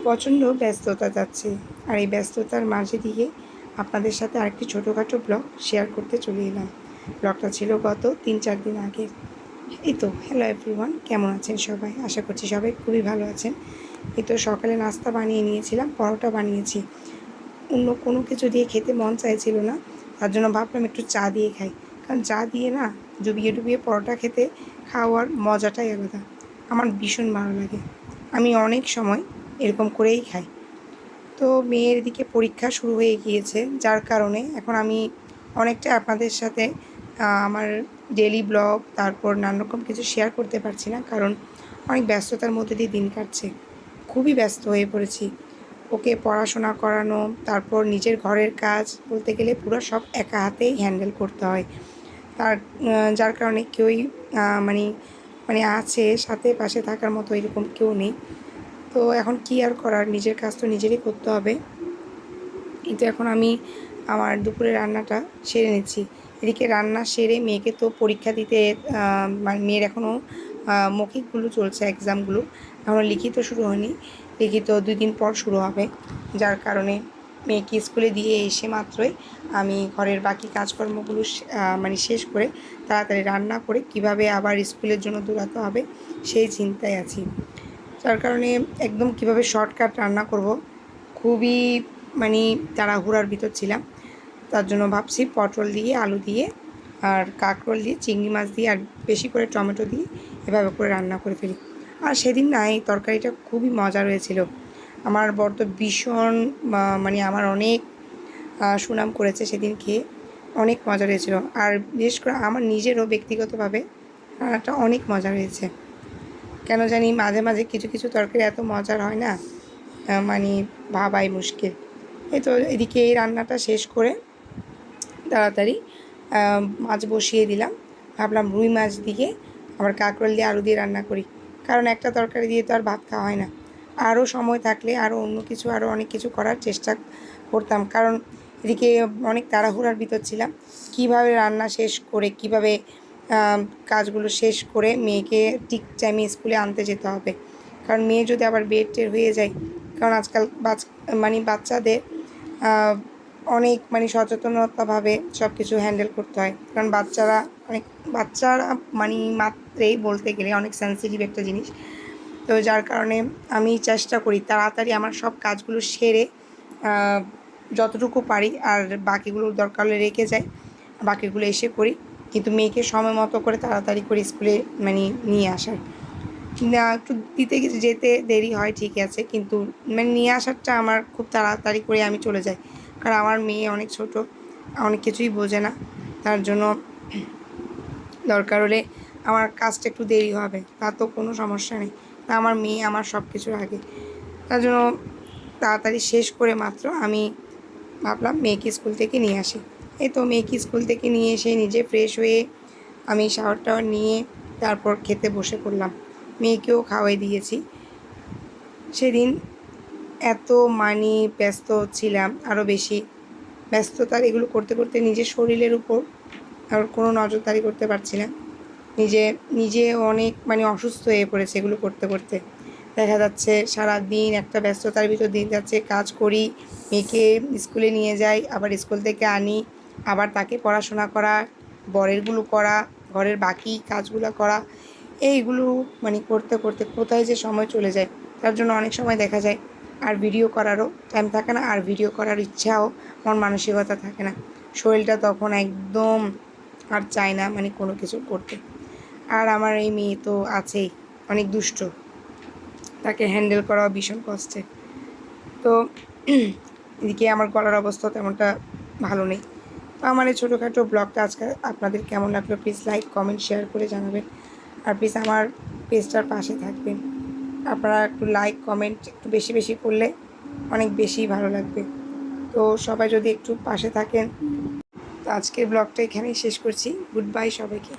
প্রচণ্ড ব্যস্ততা যাচ্ছে, আর এই ব্যস্ততার মাঝে দিয়ে আপনাদের সাথে আরেকটি ছোটোখাটো ব্লগ শেয়ার করতে চলে এলাম। ব্লগটা ছিল গত 3-4 দিন আগের। এই তো হ্যালো এভরিওয়ান, কেমন আছেন সবাই? আশা করছি সবাই খুবই ভালো আছেন। এই তো সকালে নাস্তা বানিয়ে নিয়েছিলাম, পরোটা বানিয়েছি। অন্য কোনো কিছু দিয়ে খেতে মন চাইছিল না, তার জন্য ভাবলাম একটু চা দিয়ে খাই। কারণ চা দিয়ে না ডুবিয়ে ডুবিয়ে পরোটা খেতে খাওয়ার মজাটাই আলাদা। আমার ভীষণ ভালো লাগে, আমি অনেক সময় এরকম করেই খাই। তো মেয়ের দিকে পরীক্ষা শুরু হয়ে গিয়েছে, যার কারণে এখন আমি অনেকটা আপনাদের সাথে আমার ডেলি ব্লগ তারপর নানারকম কিছু শেয়ার করতে পারছি না, কারণ অনেক ব্যস্ততার মধ্যে দিয়ে দিন কাটছে। খুবই ব্যস্ত হয়ে পড়েছি। ওকে পড়াশোনা করানো, তারপর নিজের ঘরের কাজ বলতে গেলে পুরো সব একা হাতেই হ্যান্ডেল করতে হয়। যার কারণে কেউই মানে মানে আছে সাথে পাশে থাকার মতো এরকম কেউ নেই। তো এখন কি আর করার, নিজের কাজ তো নিজেরই করতে হবে। কিন্তু এখন আমি আমার দুপুরের রান্নাটা সেরে নিচ্ছি। এদিকে রান্না সেরে মেয়েকে তো পরীক্ষা দিতে মানে মেয়ের এখনও মৌখিকগুলো চলছে, এক্সামগুলো এখনও লিখিত শুরু হয়নি। লিখিত 2 দিন পর শুরু হবে, যার কারণে মেয়েকে স্কুলে দিয়ে এসে মাত্রই আমি ঘরের বাকি কাজকর্মগুলো মানে শেষ করে তাড়াতাড়ি রান্না করে কিভাবে আবার স্কুলের জন্য দৌড়াতে হবে সেই চিন্তায় আছি। যার কারণে একদম কিভাবে শর্টকাট রান্না করব খুবই মানে তাড়াহুড়ার ভিতর ছিলাম। তার জন্য ভাবছি পটল দিয়ে, আলু দিয়ে আর কাঁকরোল দিয়ে, চিংড়ি মাছ দিয়ে আর বেশি করে টমেটো দিয়ে এভাবে করে রান্না করে ফেলি। আর সেদিন না এই তরকারিটা খুবই মজা হয়েছিল। আমার বর তো ভীষণ মানে আমার অনেক সুনাম করেছে সেদিন খেয়ে, অনেক মজা হয়েছিল। আর বিশেষ করে আমার নিজেরও ব্যক্তিগতভাবে রান্নাটা অনেক মজা হয়েছে। কেন জানি মাঝে মাঝে কিছু কিছু তরকারি এত মজার হয় না, মানে ভাবাই মুশকিল। এই তো এদিকে এই রান্নাটা শেষ করে তাড়াতাড়ি মাছ বসিয়ে দিলাম। ভাবলাম রুই মাছ দিয়ে আবার কাঁকরোল দিয়ে আলু দিয়ে রান্না করি, কারণ একটা তরকারি দিয়ে তো আর ভাত খাওয়া হয় না। আরও সময় থাকলে আরও অন্য কিছু আরও অনেক কিছু করার চেষ্টা করতাম, কারণ এদিকে অনেক তাড়াহুড়ার ভিতর ছিলাম। কীভাবে রান্না শেষ করে কীভাবে কাজগুলো শেষ করে মেয়েকে ঠিক টাইমে স্কুলে আনতে যেতে হবে, কারণ মেয়ে যদি আবার বের টের হয়ে যায়। কারণ আজকাল মানে বাচ্চাদের অনেক মানে সচেতনতাভাবে সব কিছু হ্যান্ডেল করতে হয়, কারণ বাচ্চারা মানে মাত্রেই বলতে গেলে অনেক সেন্সিটিভ একটা জিনিস। তো যার কারণে আমি চেষ্টা করি তাড়াতাড়ি আমার সব কাজগুলো সেরে যতটুকু পারি, আর বাকিগুলো দরকার হলে রেখে যাই, বাকিগুলো এসে করি। কিন্তু মেয়েকে সময় মতো করে তাড়াতাড়ি করে স্কুলে মানে নিয়ে আসার না, একটু দিতে যেতে দেরি হয় ঠিক আছে, কিন্তু মানে নিয়ে আসারটা আমার খুব তাড়াতাড়ি করে আমি চলে যাই, কারণ আমার মেয়ে অনেক ছোট, অনেক কিছুই বোঝে না। তার জন্য দরকার হলে আমার কাজটা একটু দেরি হবে, তা তো কোনো সমস্যা নেই। তা আমার মেয়ে আমার সব কিছুর আগে, তার জন্য তাড়াতাড়ি শেষ করে মাত্র আমি ভাবলাম মেয়েকে স্কুল থেকে নিয়ে আসি। এই তো মেয়েকে স্কুল থেকে নিয়ে এসে নিজে ফ্রেশ হয়ে আমি শাওয়ার টাওয়ার নিয়ে তারপর খেতে বসে পড়লাম। মেয়েকেও খাওয়াই দিয়েছি। সেদিন এত মানে ব্যস্ত ছিলাম, আরও বেশি ব্যস্ততার এগুলো করতে করতে নিজের শরীরের উপর আর কোনো নজরদারি করতে পারছি না। নিজে অনেক মানে অসুস্থ হয়ে পড়েছে এগুলো করতে করতে। দেখা যাচ্ছে সারাদিন একটা ব্যস্ততার ভিতর দিন যাচ্ছে, কাজ করি, মেয়েকে স্কুলে নিয়ে যাই, আবার স্কুল থেকে আনি, আবার তাকে পড়াশোনা করা, বরেরগুলো করা, ঘরের বাকি কাজগুলো করা, এইগুলো মানে করতে করতে কোথায় যে সময় চলে যায়। তার জন্য অনেক সময় দেখা যায় আর ভিডিও করারও টাইম থাকে না, আর ভিডিও করার ইচ্ছাও মন মানসিকতা থাকে না। শরীরটা তখন একদম আর চায় না মানে কোনো কিছু করতে। আর আমার এই মেয়ে তো আছেই, অনেক দুষ্ট, তাকে হ্যান্ডেল করাও ভীষণ কষ্টের। তো এদিকে আমার গলার অবস্থা তেমনটা ভালো নেই। তো আমার এই ছোটোখাটো ব্লগটা আজকে আপনাদের কেমন লাগলো প্লিজ লাইক কমেন্ট শেয়ার করে জানাবেন, আর প্লিজ আমার পেজটার পাশে থাকবেন। আপনারা একটু লাইক কমেন্ট একটু বেশি বেশি করলে অনেক বেশি ভালো লাগবে। তো সবাই যদি একটু পাশে থাকেন। তো আজকের ব্লগটা এখানেই শেষ করছি। গুড বাই সবাইকে।